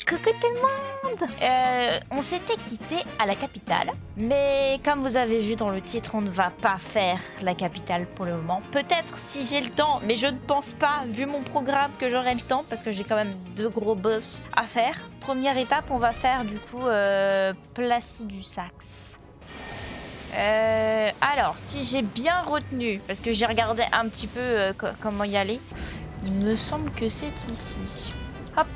Coucou tout le monde. On s'était quitté à la capitale, mais comme vous avez vu dans le titre, on ne va pas faire la capitale pour le moment. Peut-être si j'ai le temps, mais je ne pense pas, vu mon programme, que j'aurai le temps, parce que j'ai quand même 2 gros boss à faire. Première étape, on va faire du coup Placidus-Saxe. Alors, si j'ai bien retenu, parce que j'ai regardé un petit peu comment y aller, il me semble que c'est ici. Hop.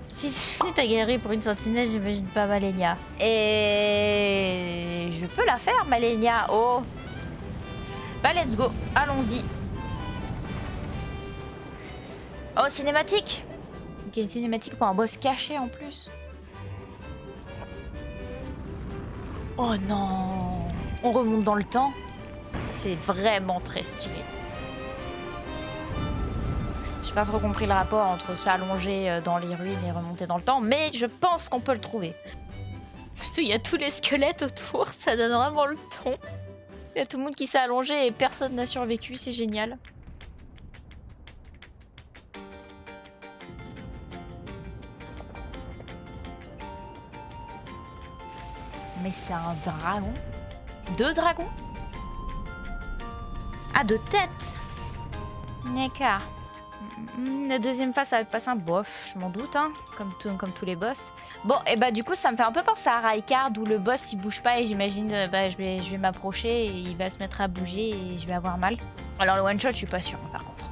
Si t'as galéré pour une sentinelle, j'imagine pas Malenia. Et je peux la faire, Malenia. Oh. Bah, let's go. Allons-y. Oh, cinématique. Ok, une cinématique pour un boss caché en plus. Oh non. On remonte dans le temps. C'est vraiment très stylé. J'ai pas trop compris le rapport entre s'allonger dans les ruines et remonter dans le temps, mais je pense qu'on peut le trouver. Surtout, il y a tous les squelettes autour, ça donne vraiment le ton. Il y a tout le monde qui s'est allongé et personne n'a survécu, c'est génial. Mais c'est un dragon. 2 dragons? Ah, 2 têtes. D'accord. La deuxième phase, ça va être pas simple. Bof, je m'en doute, hein, comme tous les boss. Bon, et bah du coup, ça me fait un peu penser à Raikard, où le boss, il bouge pas et j'imagine, je vais m'approcher et il va se mettre à bouger et je vais avoir mal. Alors le one-shot, je suis pas sûre, par contre.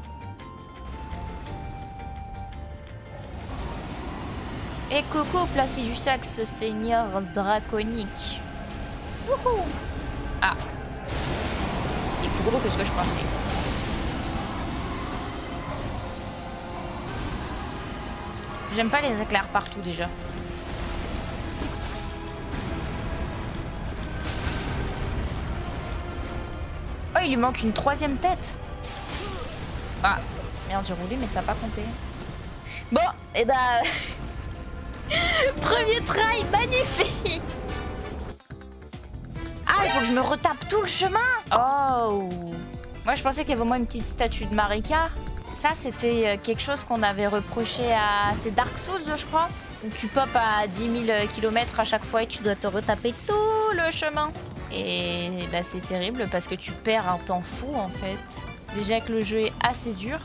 Et coucou, Placidus-Saxe, seigneur draconique. Wouhou! Ah. Il est plus gros que ce que je pensais. J'aime pas les éclairs partout déjà. Oh, il lui manque une 3e tête. Ah, merde, j'ai roulé, mais ça n'a pas compté. Bon, et bah... Premier try, magnifique. Ah, il faut que je me retape tout le chemin. Oh. Moi, je pensais qu'il y avait au moins une petite statue de Marika. Ça, c'était quelque chose qu'on avait reproché à... C'est Dark Souls, je crois. Où tu pop à 10 000 km à chaque fois et tu dois te retaper tout le chemin. Et bah, c'est terrible parce que tu perds un temps fou, en fait. Déjà que le jeu est assez dur.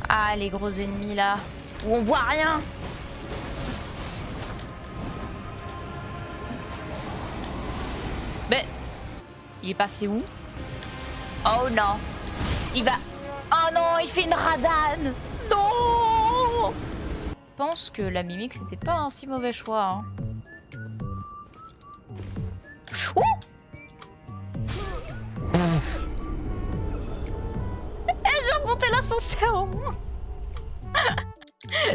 Ah, les gros ennemis, là. Où on voit rien. Mais... Il est passé où? Oh non. Il va... Oh non, il fait une radane. Non. Je pense que la mimique, c'était pas un si mauvais choix. Hein. Ouh. Et j'ai remonté l'ascenseur au moins.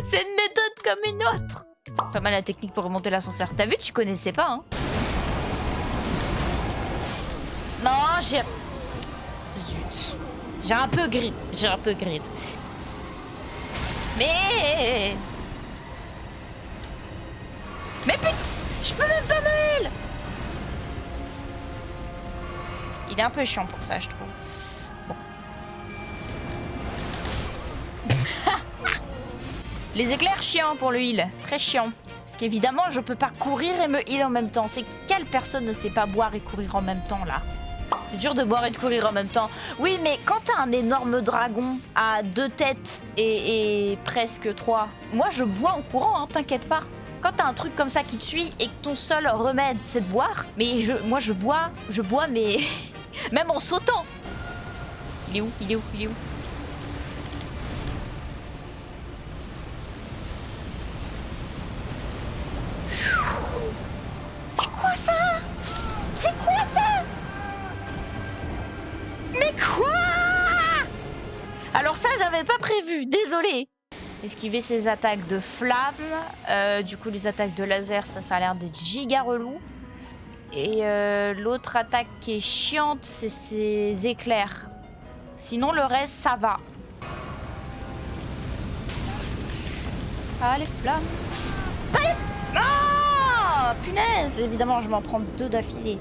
C'est une méthode comme une autre. Pas mal la technique pour remonter l'ascenseur. T'as vu, tu connaissais pas, hein? Non, j'ai... Zut. J'ai un peu grid. Mais... Mais putain, je peux même pas me heal. Il est un peu chiant pour ça, je trouve. Bon. Les éclairs chiants pour le heal. Très chiant. Parce qu'évidemment, je peux pas courir et me heal en même temps. C'est quelle personne ne sait pas boire et courir en même temps, là? C'est dur de boire et de courir en même temps. Oui, mais quand t'as un énorme dragon à 2 têtes et presque 3, moi je bois en courant, hein, t'inquiète pas. Quand t'as un truc comme ça qui te suit et que ton seul remède c'est de boire, mais moi je bois mais même en sautant. Il est où? C'est quoi ça? Mais quoi? Alors ça, j'avais pas prévu, désolé. Esquiver ses attaques de flamme. Du coup, les attaques de laser, ça a l'air d'être giga relou. Et l'autre attaque qui est chiante, c'est ses éclairs. Sinon, le reste, ça va. Ah, les flammes. Pas les... Ah, punaise. Évidemment, je m'en prends 2 d'affilée.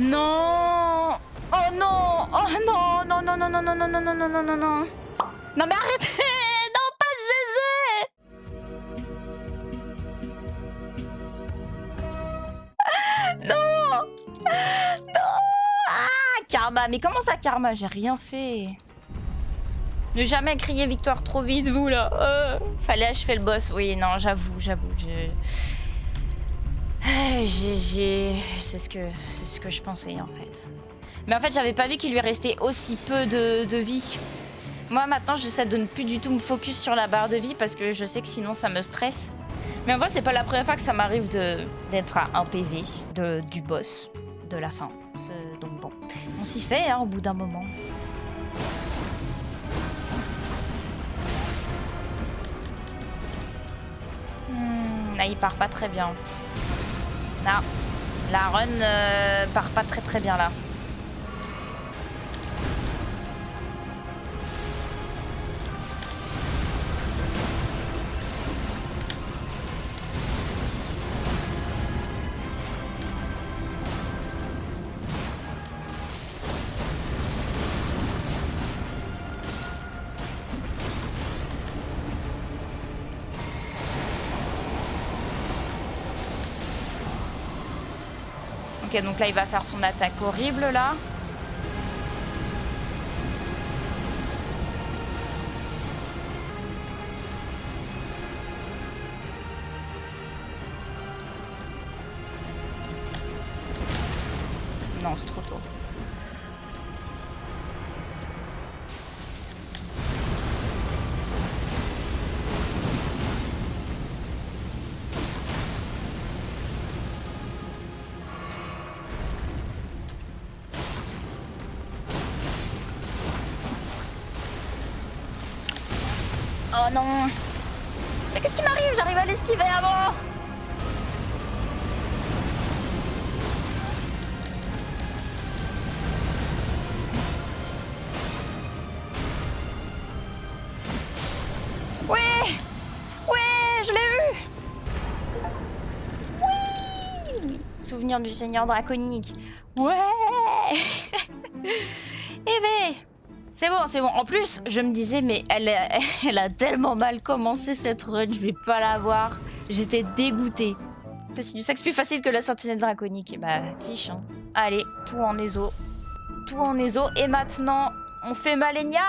Non. Oh non. Oh non. Non, non, non, non, non, non, non, non, non, non, non, non. Non mais arrêtez. Non, pas GG. Non. Non. Ah, Karma. Mais comment ça, Karma? J'ai rien fait. Ne jamais crier victoire trop vite, vous, là. Fallait achever le boss. Oui, non, j'avoue. C'est ce que je pensais, en fait. Mais en fait, j'avais pas vu qu'il lui restait aussi peu de vie. Moi, maintenant, j'essaie de ne plus du tout me focus sur la barre de vie parce que je sais que sinon, ça me stresse. Mais en vrai, c'est pas la première fois que ça m'arrive d'être à 1 PV du boss, de la fin. Donc bon, on s'y fait, hein, au bout d'un moment. Là, il part pas très bien. Là, la run part pas très très bien là. Ok, donc là, il va faire son attaque horrible, là. Non, c'est trop tôt. Oh non! Mais qu'est-ce qui m'arrive? J'arrive à l'esquiver avant! Ouais! Ouais! Je l'ai eu! Oui! Souvenir du Seigneur Draconique. Ouais! Eh ben! C'est bon, c'est bon. En plus, je me disais, mais elle a tellement mal commencé cette run, je vais pas la voir. J'étais dégoûtée. C'est du sexe plus facile que la sentinelle draconique. Et bah, tiche, hein. Allez, tout en ézo. Tout en ézo. Et maintenant, on fait Malenia.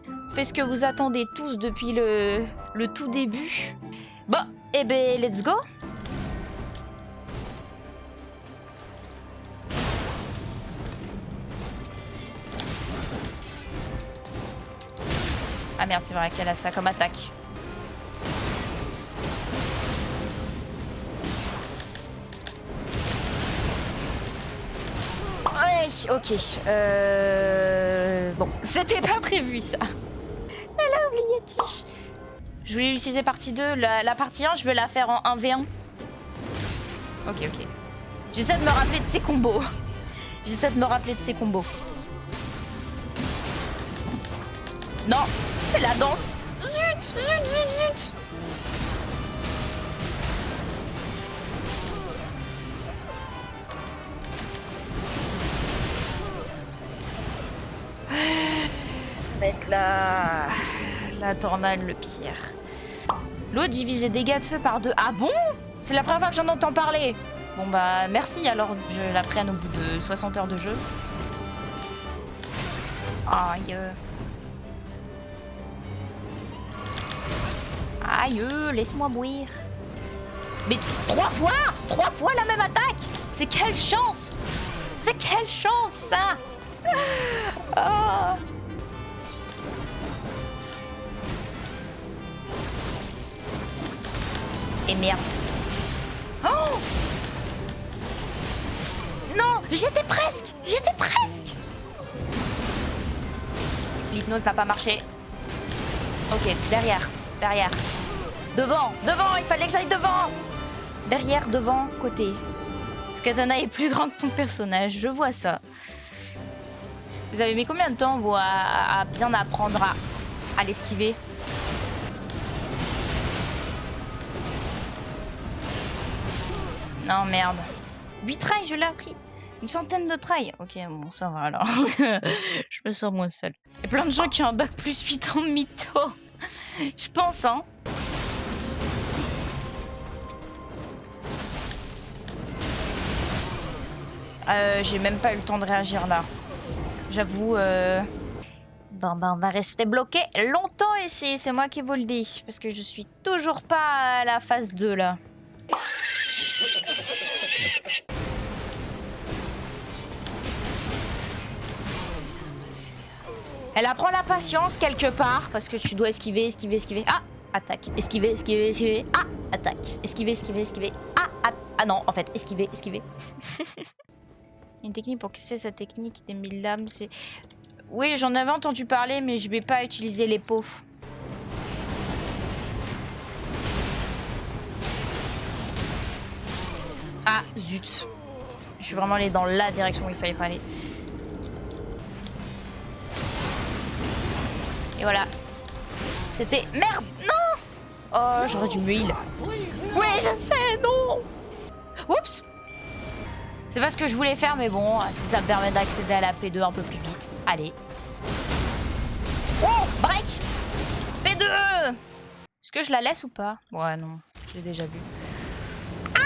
On fait ce que vous attendez tous depuis le tout début. Bon, eh ben, let's go. Ah merde, c'est vrai qu'elle a ça comme attaque. Ouais, ok. Bon, c'était pas prévu ça. Elle a oublié Tiche. Je voulais l'utiliser partie 2. La partie 1, je vais la faire en 1v1. Ok, ok. J'essaie de me rappeler de ses combos. J'essaie de me rappeler de ses combos. Non, c'est la danse. Zut, zut, zut, zut. Ça va être la tornade, le pire. L'eau divise les dégâts de feu par 2. Ah bon? C'est la première fois que j'en entends parler. Bon bah merci, alors je la prenne au bout de 60 heures de jeu. Aïe. Aïe, laisse-moi bouillir. Mais 3 fois la même attaque. C'est quelle chance. C'est quelle chance, ça. Oh. Et merde. Oh. Non, j'étais presque. L'hypnose n'a pas marché. Ok, derrière. Devant, il fallait que j'aille devant. Derrière, devant, côté. Ce katana est plus grand que ton personnage, je vois ça. Vous avez mis combien de temps, vous, à bien apprendre à l'esquiver? Non, merde. 8 trails, je l'ai appris. Une centaine de tries. Ok, bon, ça va alors. Je me sens moins seule. Il y a plein de gens qui ont un bac plus 8 en mytho. Je pense, hein. J'ai même pas eu le temps de réagir là. J'avoue. Bon, ben, on va rester bloqué longtemps ici. C'est moi qui vous le dis. Parce que je suis toujours pas à la phase 2 là. Elle apprend la patience quelque part. Parce que tu dois esquiver, esquiver, esquiver. Ah! Attaque. Esquiver, esquiver, esquiver. Ah! Attaque. Esquiver, esquiver, esquiver. Ah non, en fait, esquiver, esquiver. Une technique pour casser sa technique des 1000 lames, c'est... Oui, j'en avais entendu parler, mais je vais pas utiliser les pauvres. Ah, zut. Je suis vraiment allée dans la direction où il fallait pas aller. Et voilà. C'était... Merde, non! Oh, j'aurais dû me heal. Oui, je sais, non! Oups! C'est pas ce que je voulais faire, mais bon, si ça me permet d'accéder à la P2 un peu plus vite. Allez. Oh, break! P2! Est-ce que je la laisse ou pas? Ouais, non, je l'ai déjà vu. Ah,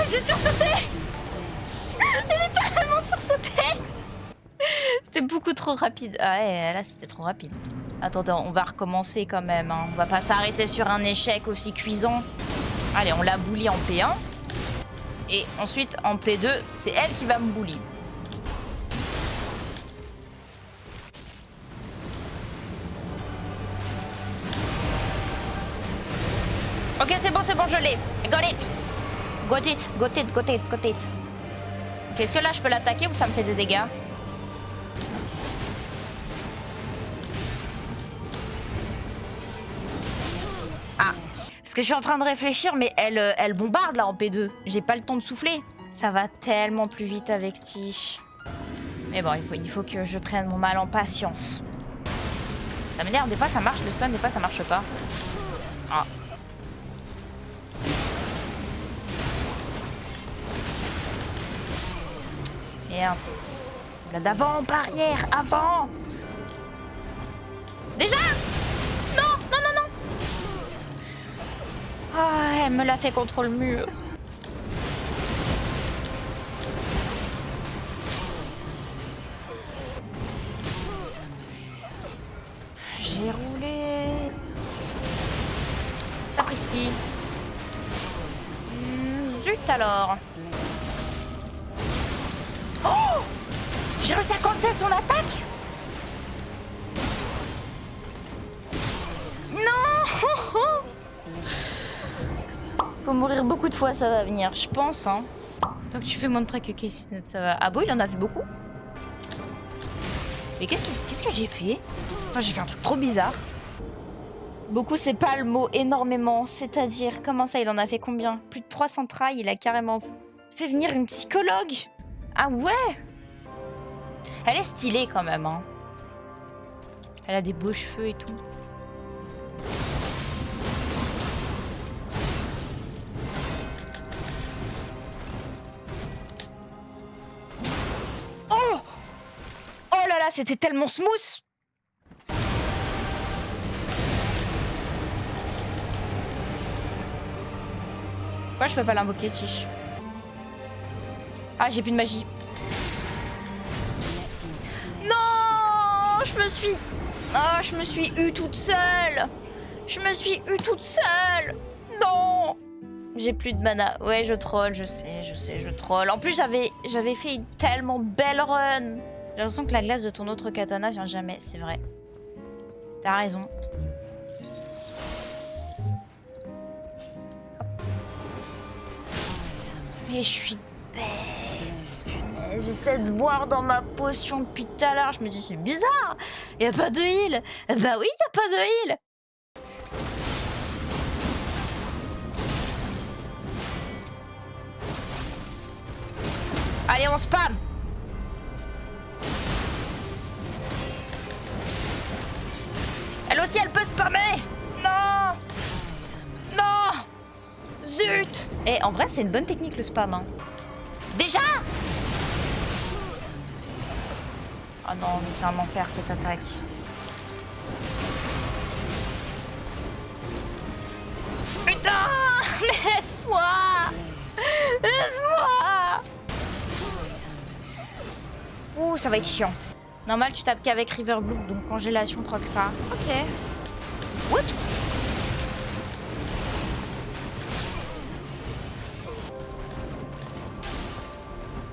j'ai sursauté! J'ai littéralement sursauté! C'était beaucoup trop rapide. Ah ouais, là, c'était trop rapide. Attendez, on va recommencer quand même. Hein. On va pas s'arrêter sur un échec aussi cuisant. Allez, on la bully en P1. Et ensuite, en P2, c'est elle qui va me bully. Ok, c'est bon, je l'ai. Got it. Got it, got it, got it, got it. Ok, est-ce que là, je peux l'attaquer ou ça me fait des dégâts? Ah. Parce que je suis en train de réfléchir, mais elle bombarde là en P2. J'ai pas le temps de souffler. Ça va tellement plus vite avec Tish. Mais bon, il faut que je prenne mon mal en patience. Ça m'énerve, des fois ça marche le stun, des fois ça marche pas. Ah. Merde. Là d'avant, barrière, avant. Déjà? Non, non, non, non. Ah, elle me l'a fait contre le mur. J'ai roulé. Sapristi. Zut alors. Oh! J'ai réussi à cancel son attaque. Non. Faut mourir beaucoup de fois, ça va venir, je pense. Hein. Tant que tu fais mon track, ok, ça va. Ah bon, il en a fait beaucoup. Mais qu'est-ce que j'ai fait? Attends, j'ai fait un truc trop bizarre. Beaucoup, c'est pas le mot. Énormément. C'est-à-dire, comment ça, il en a fait combien? Plus de 300 tries, il a carrément fait venir une psychologue. Ah ouais? Elle est stylée quand même. Hein. Elle a des beaux cheveux et tout. Oh! Oh là là, c'était tellement smooth! Pourquoi je peux pas l'invoquer, Tish? Ah, j'ai plus de magie. Non! Je me suis eue toute seule! Je me suis eue toute seule! Non! J'ai plus de mana. Ouais, je troll, je sais, je troll. En plus, j'avais fait une tellement belle run. J'ai l'impression que la glace de ton autre katana vient jamais, c'est vrai. T'as raison. Mais je suis bête. J'essaie de boire dans ma potion depuis tout à l'heure. Je me dis, c'est bizarre. Y a pas de heal. Bah oui, y a pas de heal. Allez, on spam. Elle aussi, elle peut spammer. Non. Non. Zut! Et en vrai, c'est une bonne technique le spam. Hein. Déjà? Oh non, mais c'est un enfer cette attaque. Putain! Mais laisse-moi! Laisse-moi! Ouh, ça va être chiant. Normal, tu tapes qu'avec River Blue, donc congélation proc pas. Ok. Oups!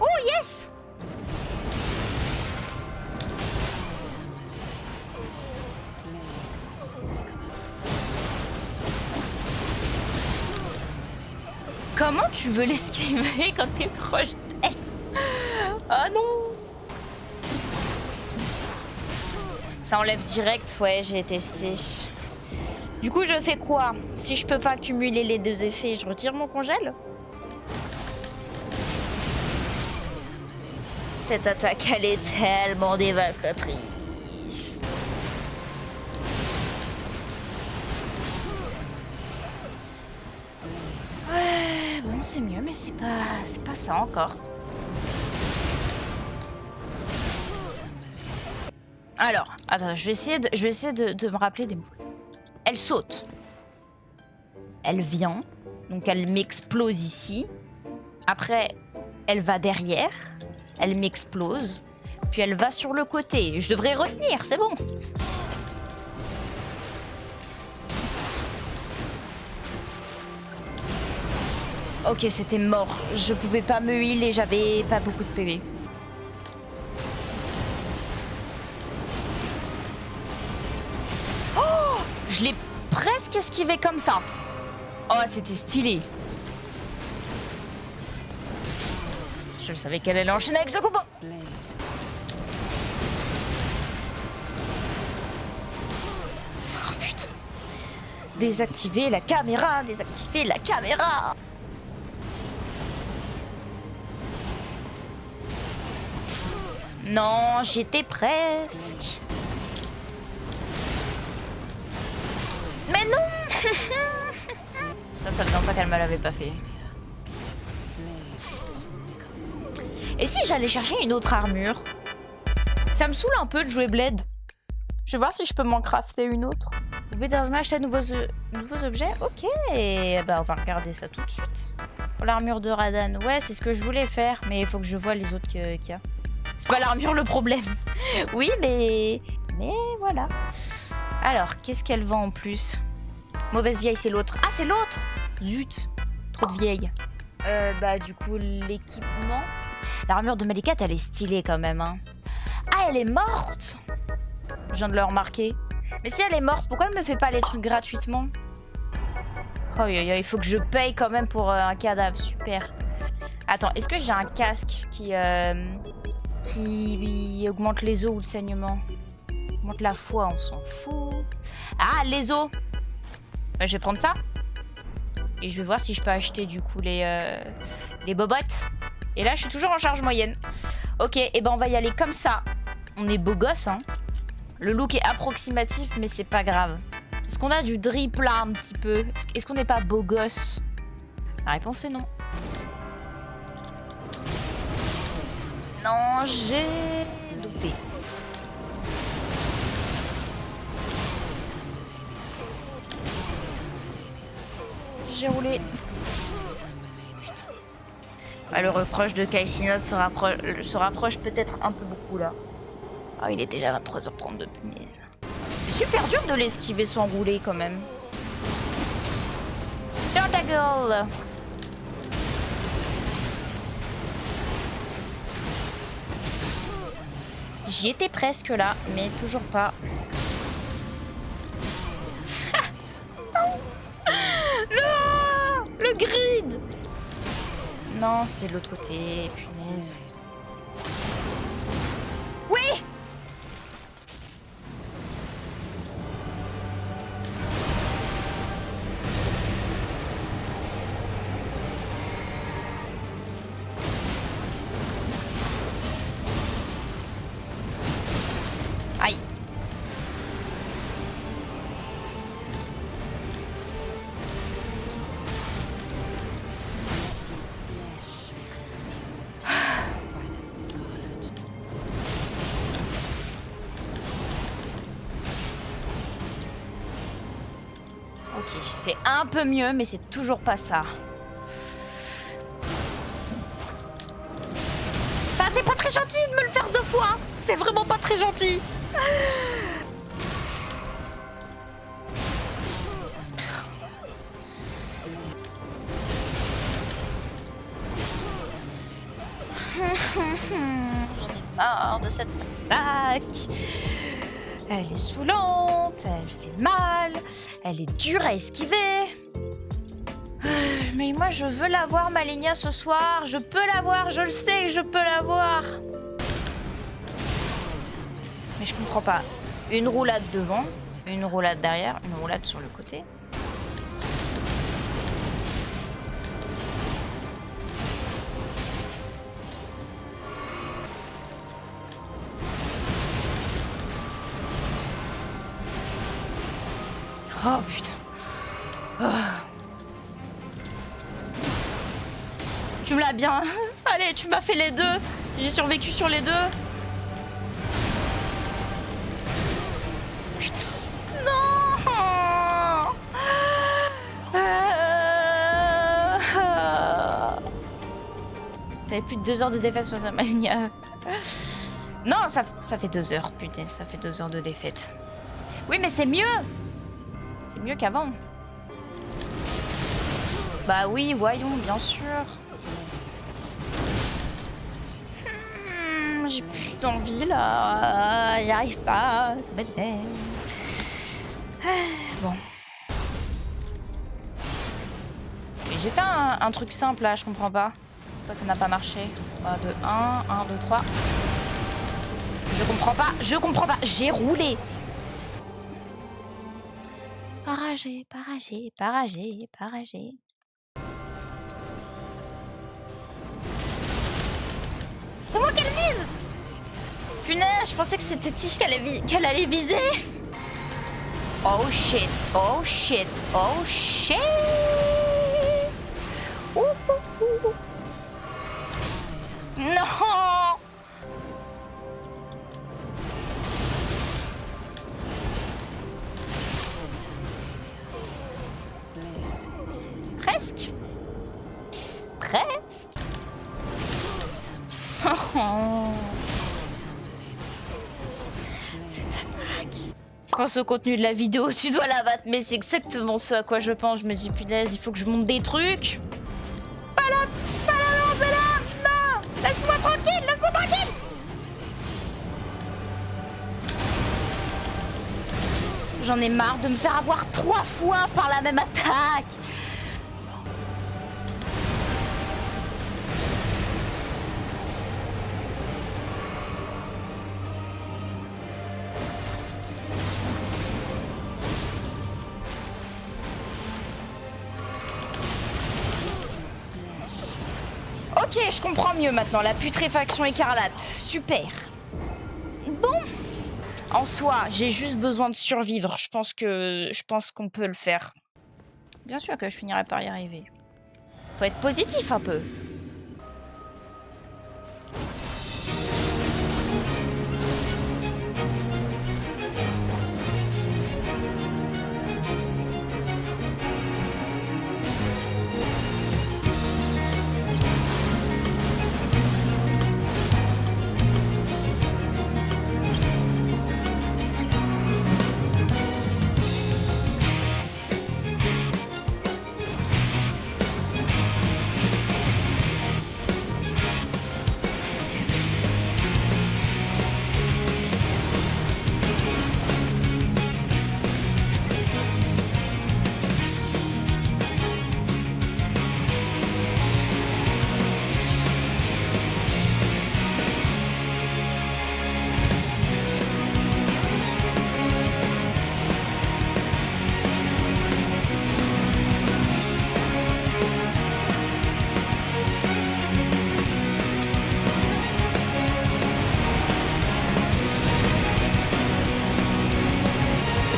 Oh, yes! Comment tu veux l'esquiver quand t'es proche d'elle? Ah non! Ça enlève direct, ouais, j'ai testé. Du coup, je fais quoi? Si je peux pas cumuler les deux effets, je retire mon congèle? Cette attaque, elle est tellement dévastatrice. Ouais, bon, c'est mieux, mais c'est pas ça encore. Alors, attends, je vais essayer de me rappeler des mots. Elle saute. Elle vient. Donc elle m'explose ici. Après, elle va derrière. Elle m'explose. Puis elle va sur le côté. Je devrais retenir, c'est bon. Ok, c'était mort. Je pouvais pas me heal et j'avais pas beaucoup de PV. Je l'ai presque esquivé comme ça. Oh, c'était stylé. Je savais qu'elle allait enchaîner avec ce combo. Oh putain. Désactiver la caméra, désactiver la caméra. Non, j'étais presque. Mais non. Ça fait longtemps qu'elle me l'avait pas fait. Et si j'allais chercher une autre armure? Ça me saoule un peu de jouer Blade. Je vais voir si je peux m'en crafter une autre. Vous pouvez acheter de nouveaux objets? Ok, bah on va regarder ça tout de suite. Pour l'armure de Radan, ouais, c'est ce que je voulais faire, mais il faut que je vois les autres qu'il y a. C'est pas l'armure le problème. Oui, mais voilà. Alors, qu'est-ce qu'elle vend en plus? Mauvaise vieille, c'est l'autre. Ah, c'est l'autre! Zut! Trop de vieille. Bah, du coup, l'équipement. L'armure de Malikat, elle est stylée quand même. Hein. Ah, elle est morte! Je viens de le remarquer. Mais si elle est morte, pourquoi elle me fait pas les trucs gratuitement? Oh, il faut que je paye quand même pour un cadavre. Super. Attends, est-ce que j'ai un casque qui augmente les os ou le saignement? Augmente la foi, on s'en fout. Ah, les os! Bah, je vais prendre ça. Et je vais voir si je peux acheter du coup les bobottes. Et là, je suis toujours en charge moyenne. Ok, et ben on va y aller comme ça. On est beau gosse, hein. Le look est approximatif, mais c'est pas grave. Est-ce qu'on a du drip là un petit peu? Est-ce qu'on n'est pas beau gosse? La réponse est non. Non, j'ai douté. J'ai roulé. Putain. Ah, le reproche de Kai'Sinot se rapproche peut-être un peu beaucoup là. Ah, il est déjà 23h32, punaise. C'est super dur de l'esquiver sans rouler quand même. Dans ta gueule! J'y étais presque là, mais toujours pas. Non! Le grid! Non, c'était de l'autre côté, punaise. Oui! Aïe. Ok, c'est un peu mieux, mais c'est toujours pas ça. Ça, c'est pas très gentil de me le faire 2 fois. C'est vraiment pas très gentil. J'en ai marre de cette attaque. Elle est saoulante, elle fait mal, elle est dure à esquiver. Mais moi, je veux l'avoir, Malenia, ce soir. Je peux l'avoir, je le sais, je peux l'avoir. Mais je comprends pas. Une roulade devant, une roulade derrière, une roulade sur le côté. Oh putain. Oh. Tu me l'as bien. Allez, tu m'as fait les 2. J'ai survécu sur les 2. Putain. Non. T'avais plus de 2 heures de défaite sur Malenia. Non, ça fait 2 heures. Putain, ça fait 2 heures de défaite. Oui, mais c'est mieux. C'est mieux qu'avant. Bah oui, voyons, bien sûr. J'ai plus d'envie là. J'y arrive pas. Ça m'énerve. Bon. J'ai fait un truc simple là, je comprends pas. Pourquoi ça n'a pas marché? 3, 2, 1, 1, 2, 3. Je comprends pas. J'ai roulé. Paragé. C'est moi qu'elle vise. Punaise, je pensais que c'était Tish qu'elle allait viser. Oh shit. Ouh. Non. Presque. Oh. Cette attaque. Je pense au contenu de la vidéo, tu dois la battre, mais c'est exactement ce à quoi je pense. Je me dis, punaise, il faut que je monte des trucs. Pas là, non, c'est là. Non, laisse-moi tranquille. J'en ai marre de me faire avoir 3 fois par la même attaque. Ok, je comprends mieux maintenant. La putréfaction écarlate. Super. Bon. En soi, j'ai juste besoin de survivre. Je pense qu'on peut le faire. Bien sûr que je finirai par y arriver. Faut être positif un peu.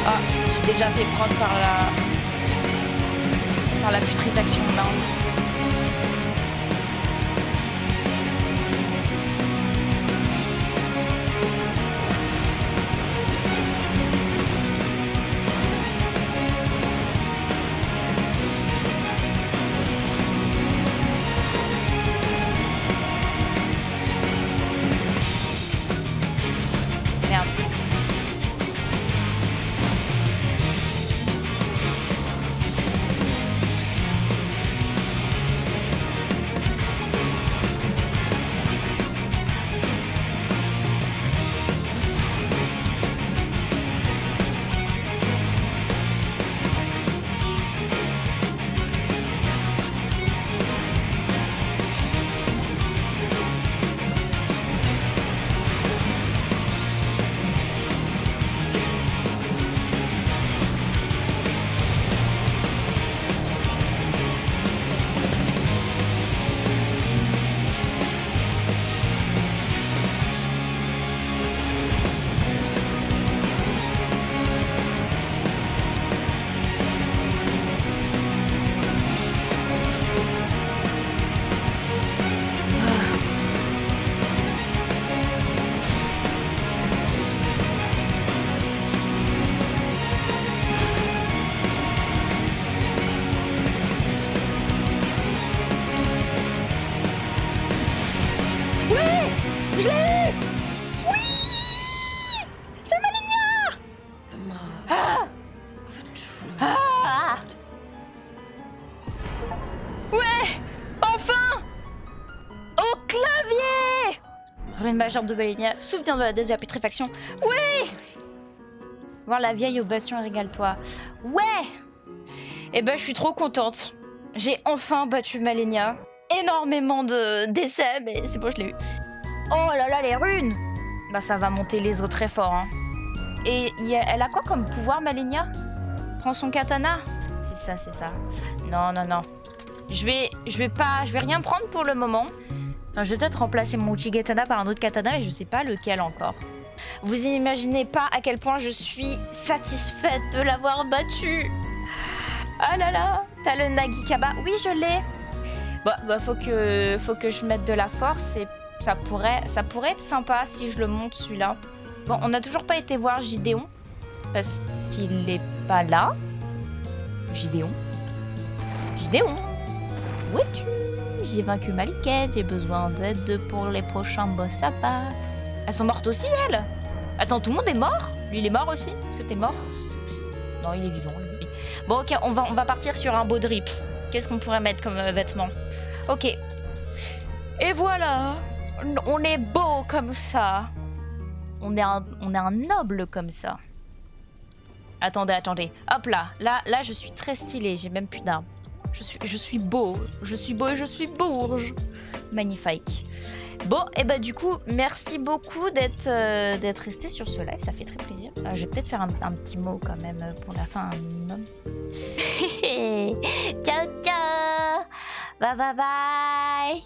Ah, je me suis déjà fait prendre par la putréfaction, mince. Oui. J'ai Malenia. Ah. Ah. Ouais. Enfin. Au clavier. Rune majeure de Malenia, souvenir de la date de la putréfaction. Oui. Voir la vieille au bastion et régale-toi. Ouais. Eh ben, je suis trop contente. J'ai enfin battu Malenia. Énormément d'essais, mais c'est bon, je l'ai eu. Oh là là, les runes. Bah, ça va monter les os très fort. Hein. Et elle a quoi comme pouvoir, Malenia? Prends son katana. C'est ça, c'est ça. Non, non, non. Je vais rien prendre pour le moment. Enfin, je vais peut-être remplacer mon Uchigatana par un autre katana, mais je sais pas lequel encore. Vous imaginez pas à quel point je suis satisfaite de l'avoir battu. Ah là là, t'as le Nagikaba. Oui, je l'ai. Bon, bah faut que je mette de la force et ça pourrait être sympa si je le monte celui-là. Bon, on n'a toujours pas été voir Gideon parce qu'il est pas là. Gideon. Où es-tu? J'ai vaincu Maliket, j'ai besoin d'aide pour les prochains boss à battre. Elles sont mortes aussi, elles? Attends, tout le monde est mort? Lui, il est mort aussi? Est-ce que t'es mort? Non, il est vivant, lui. Bon, ok, on va partir sur un beau drip. Qu'est-ce qu'on pourrait mettre comme vêtement? Ok. Et voilà. On est beau comme ça. On est un noble comme ça. Attendez. Hop là. Là, je suis très stylée. J'ai même plus d'armes. Je suis beau. Je suis beau et je suis bourge. Magnifique. Bon, et bah du coup, merci beaucoup d'être resté sur ce live. Ça fait très plaisir. Je vais peut-être faire un petit mot quand même pour la fin, un minimum. Ciao, ciao. Bye.